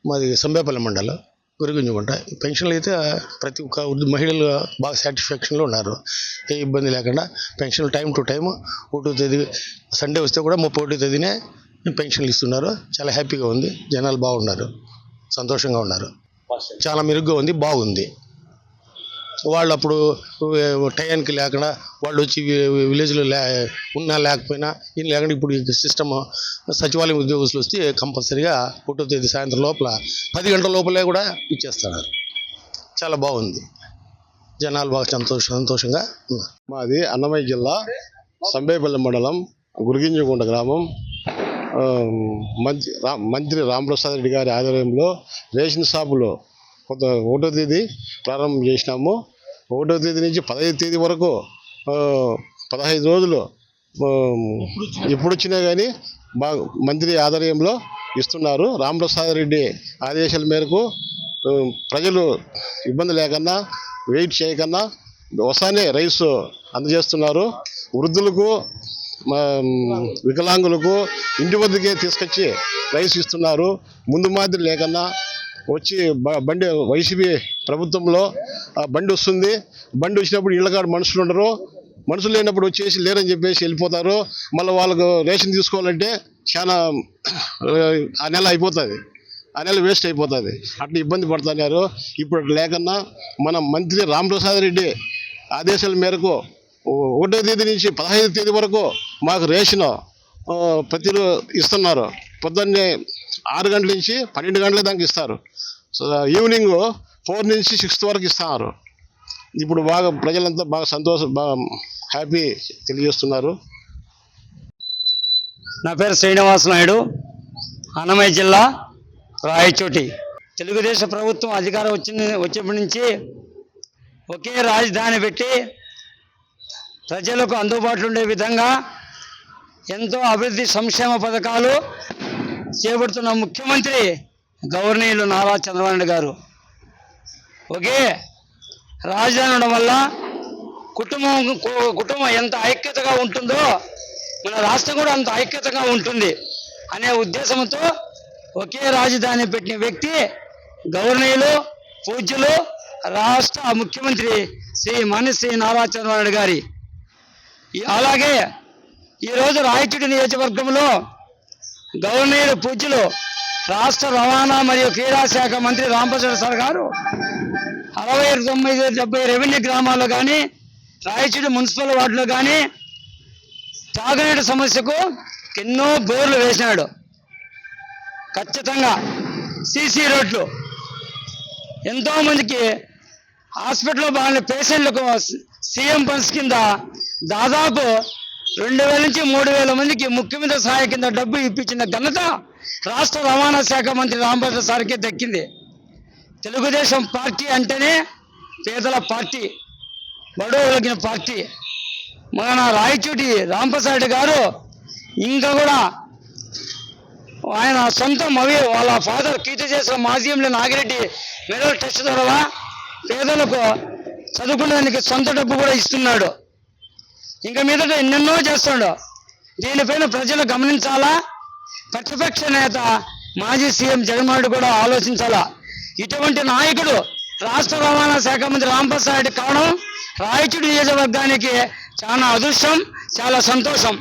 మాది సంబేపల్లి మండలం గురిగుంజుకుంట. పెన్షన్లు అయితే ప్రతి ఒక్క మహిళలు బాగా సాటిస్ఫాక్షన్లో ఉన్నారు. ఏ ఇబ్బంది లేకుండా పెన్షన్లు టైం టు టైం 1వ తేదీ సండే వస్తే కూడా 31వ తేదీనే పెన్షన్లు ఇస్తున్నారు. చాలా హ్యాపీగా ఉంది. జనాలు బాగున్నారు, సంతోషంగా ఉన్నారు. చాలా మెరుగ్గా ఉంది, బాగుంది. వాళ్ళు అప్పుడు టయానికి లేకుండా వాళ్ళు వచ్చి విలేజ్లో ఉన్నా లేకపోయినా ఏం లేకుండా ఇప్పుడు ఈ సిస్టమ్ సచివాలయం ఉద్యోగస్తులు వస్తే కంపల్సరీగా 1వ తేదీ సాయంత్రం లోపల 10 గంటల లోపలే కూడా ఇచ్చేస్తున్నారు. చాలా బాగుంది. జనాలు బాగా సంతోషంగా ఉన్నారు. మాది అన్నమయ్య జిల్లా సంబేపల్లి మండలం గురిగింజగుంట గ్రామం. మంత్రి రాంప్రసాద్ రెడ్డి గారి ఆధ్వర్యంలో రేషన్ షాపులో 1వ తేదీ ప్రారంభం చేసినాము. 1వ తేదీ నుంచి 15వ తేదీ వరకు 15 రోజులు ఎప్పుడు వచ్చినా కానీ బాగా మంత్రి ఆధ్వర్యంలో ఇస్తున్నారు. రాంప్రసాద్ రెడ్డి ఆదేశాల మేరకు ప్రజలు ఇబ్బంది లేకన్నా వెయిట్ చేయకన్నా వస్తానే రైస్ అందజేస్తున్నారు. వృద్ధులకు వికలాంగులకు ఇంటి వద్దకే తీసుకొచ్చి రైస్ ఇస్తున్నారు. ముందు మాదిరి లేకన్నా వచ్చి బండి వైసీపీ ప్రభుత్వంలో బండి వస్తుంది. బండి వచ్చినప్పుడు ఇళ్ళకాడ మనుషులు ఉండరు. మనుషులు లేనప్పుడు వచ్చేసి లేరని చెప్పేసి వెళ్ళిపోతారు. మళ్ళీ వాళ్ళకు రేషన్ తీసుకోవాలంటే చాలా ఆ నెల అయిపోతుంది, ఆ నెల వేస్ట్ అయిపోతుంది. అట్లా ఇబ్బంది పడుతున్నారు. ఇప్పుడు లేకన్నా మన మంత్రి రాంప్రసాద్ రెడ్డి ఆదేశాల మేరకు 1వ తేదీ నుంచి 15వ తేదీ వరకు మాకు రేషన్ ప్రతిరోజు ఇస్తున్నారు. పొద్దున్నే 6 గంటల నుంచి 12 గంటల దాకా ఇస్తారు. ఈవినింగ్ 4 నుంచి 6 వరకు ఇస్తున్నారు. ఇప్పుడు బాగా ప్రజలంతా బాగా బాగా హ్యాపీ తెలియజేస్తున్నారు. నా పేరు శ్రీనివాస నాయుడు, అన్నమయ్య జిల్లా రాయచోటి. తెలుగుదేశం ప్రభుత్వం అధికారం వచ్చేప్పటి నుంచి ఒకే రాజధాని పెట్టి ప్రజలకు అందుబాటులో ఉండే విధంగా ఎంతో అభివృద్ధి సంక్షేమ పథకాలు చేపడుతున్న ముఖ్యమంత్రి గవర్నీయులు నారా చంద్రబాబు నాయుడు గారు. ఒకే రాజధాని ఉండడం వల్ల కుటుంబం ఎంత ఐక్యతగా ఉంటుందో మన రాష్ట్రం కూడా అంత ఐక్యతగా ఉంటుంది అనే ఉద్దేశంతో ఒకే రాజధాని పెట్టిన వ్యక్తి గవర్నీయులు పూజ్యులు రాష్ట్ర ముఖ్యమంత్రి శ్రీ నారా చంద్రబాబు నాయుడు గారి. అలాగే ఈరోజు రాయచోటి నియోజకవర్గంలో గవర్నర్ పూజ్యులు రాష్ట్ర రవాణా మరియు క్రీడా శాఖ మంత్రి రాంప్రసాద్ సార్ గారు 69-70 రెవెన్యూ గ్రామాల్లో కానీ రాయచోటి మున్సిపల్ వార్డులో కానీ తాగునీటి సమస్యకు ఎన్నో బోర్లు వేసినాడు. ఖచ్చితంగా సీసీ రోడ్లు ఎంతోమందికి హాస్పిటల్లో బాగా పేషెంట్లకు సీఎం ఫండ్స్ కింద దాదాపు 2000 నుంచి 3000 మందికి ముఖ్యమంత్రి సహాయ కింద డబ్బు ఇప్పించిన ఘనత రాష్ట్ర రవాణా శాఖ మంత్రి రాంప్రసాద్ సార్కే దక్కింది. తెలుగుదేశం పార్టీ అంటేనే పేదల పార్టీ, బడుగులగిన పార్టీ. మన రాయచోటి రాంప్రసాద్ గారు ఇంకా కూడా ఆయన సొంతం వాళ్ళ ఫాదర్ కీర్తి చేసిన మాజీ ఎంపీ నాగిరెడ్డి మెడల్ టెస్ట్ ద్వారా పేదలకు చదువుకునేదానికి సొంత డబ్బు కూడా ఇస్తున్నాడు. ఇంకా మీదట ఎన్నెన్నో చేస్తాడు. దీనిపైన ప్రజలు గమనించాలా. ప్రతిపక్ష నేత మాజీ సీఎం జగన్మోహన్ రెడ్డి కూడా ఆలోచించాలా. ఇటువంటి నాయకుడు రాష్ట్ర రవాణా శాఖ మంత్రి రాంప్రసాద్ రెడ్డి కావడం రాయచోటి నియోజకవర్గానికి చాలా అదృష్టం, చాలా సంతోషం.